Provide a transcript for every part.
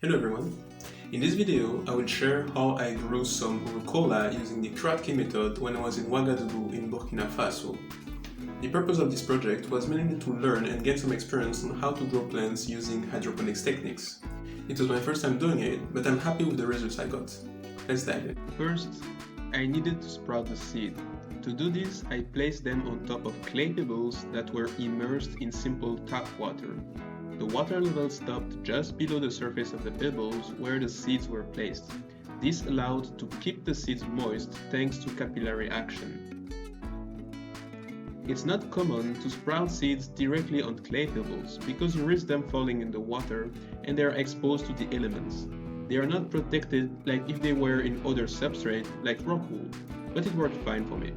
Hello everyone. In this video, I will share how I grew some Arugula using the Kratky method when I was in Ouagadougou in Burkina Faso. The purpose of this project was mainly to learn and get some experience on how to grow plants using hydroponics techniques. It was my first time doing it, but I'm happy with the results I got. Let's dive in. First, I needed to sprout the seed. To do this, I placed them on top of clay pebbles that were immersed in simple tap water. The water level stopped just below the surface of the pebbles where the seeds were placed. This allowed to keep the seeds moist thanks to capillary action. It's not common to sprout seeds directly on clay pebbles because you risk them falling in the water and they are exposed to the elements. They are not protected like if they were in other substrate like rock wool, but it worked fine for me.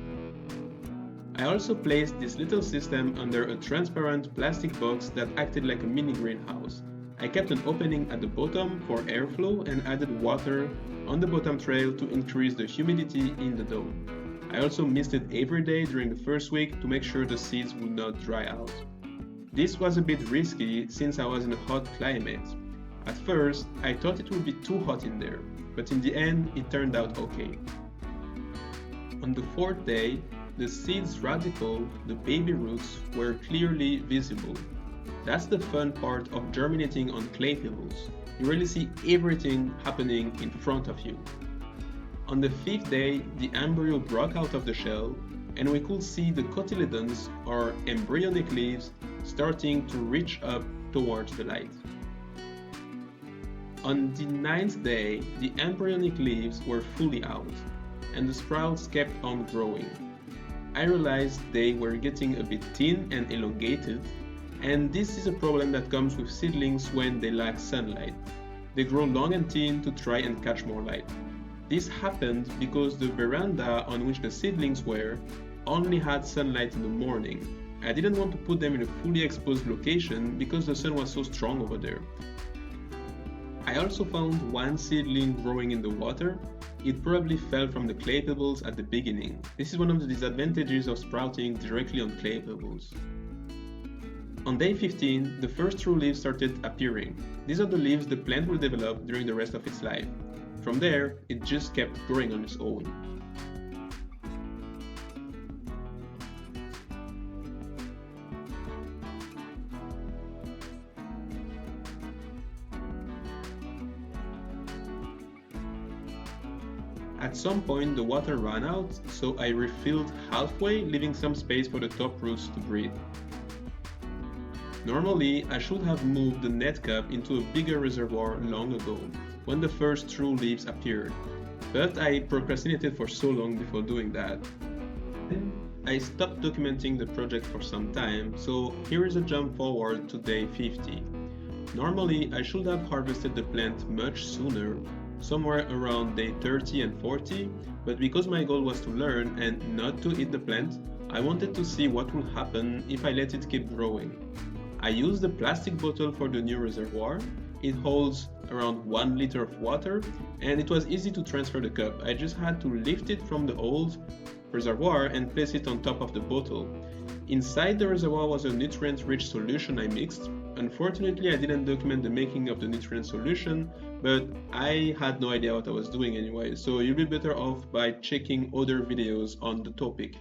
I also placed this little system under a transparent plastic box that acted like a mini greenhouse. I kept an opening at the bottom for airflow and added water on the bottom trail to increase the humidity in the dome. I also misted every day during the first week to make sure the seeds would not dry out. This was a bit risky since I was in a hot climate. At first, I thought it would be too hot in there, but in the end, it turned out okay. On the fourth day, the seed's radicle, the baby roots, were clearly visible. That's the fun part of germinating on clay pebbles. You really see everything happening in front of you. On the fifth day, the embryo broke out of the shell, and we could see the cotyledons, or embryonic leaves, starting to reach up towards the light. On the ninth day, the embryonic leaves were fully out, and the sprouts kept on growing. I realized they were getting a bit thin and elongated, and this is a problem that comes with seedlings when they lack sunlight. They grow long and thin to try and catch more light. This happened because the veranda on which the seedlings were only had sunlight in the morning. I didn't want to put them in a fully exposed location because the sun was so strong over there. I also found one seedling growing in the water. It probably fell from the clay pebbles at the beginning. This is one of the disadvantages of sprouting directly on clay pebbles. On day 15, the first true leaves started appearing. These are the leaves the plant will develop during the rest of its life. From there, it just kept growing on its own. At some point the water ran out, so I refilled halfway, leaving some space for the top roots to breathe. Normally, I should have moved the net cup into a bigger reservoir long ago, when the first true leaves appeared, but I procrastinated for so long before doing that. Then I stopped documenting the project for some time, so here is a jump forward to day 50. Normally, I should have harvested the plant much sooner, somewhere around day 30 and 40, but because my goal was to learn and not to eat the plant, I wanted to see what would happen if I let it keep growing. I used the plastic bottle for the new reservoir. It holds around 1 liter of water, and it was easy to transfer the cup. I just had to lift it from the old reservoir and place it on top of the bottle. Inside the reservoir was a nutrient-rich solution I mixed. Unfortunately, I didn't document the making of the nutrient solution, but I had no idea what I was doing anyway, so you'll be better off by checking other videos on the topic.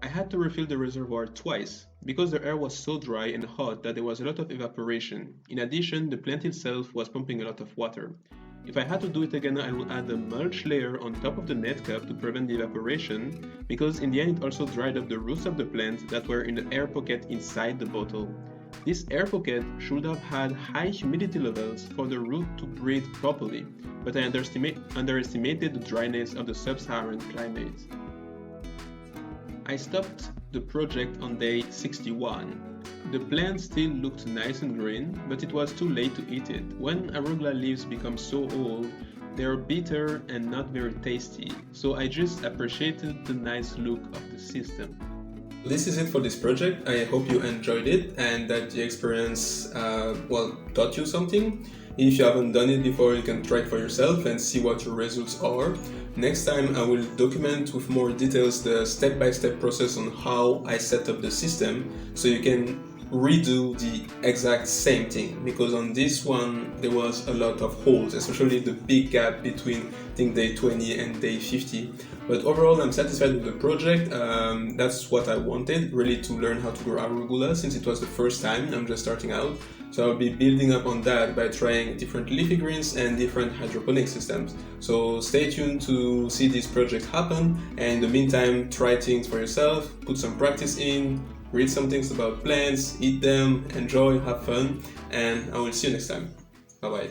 I had to refill the reservoir twice, because the air was so dry and hot that there was a lot of evaporation. In addition, the plant itself was pumping a lot of water. If I had to do it again, I would add a mulch layer on top of the net cup to prevent the evaporation, because in the end it also dried up the roots of the plant that were in the air pocket inside the bottle. This air pocket should have had high humidity levels for the root to breathe properly, but I underestimated the dryness of the sub-Saharan climate. I stopped the project on day 61. The plant still looked nice and green, but it was too late to eat it. When arugula leaves become so old, they are bitter and not very tasty, so I just appreciated the nice look of the system. This is it for this project. I hope you enjoyed it and that the experience taught you something. If you haven't done it before, you can try it for yourself and see what your results are. Next time I will document with more details the step-by-step process on how I set up the system, so you can redo the exact same thing, because on this one there was a lot of holes, especially the big gap between I think day 20 and day 50. But overall I'm satisfied with the project. That's what I wanted, really, to learn how to grow arugula, since it was the first time I'm just starting out. So I'll be building up on that by trying different leafy greens and different hydroponic systems. So stay tuned to see this project happen, and in the meantime try things for yourself, put some practice in, read some things about plants, eat them, enjoy, have fun, and I will see you next time. Bye bye.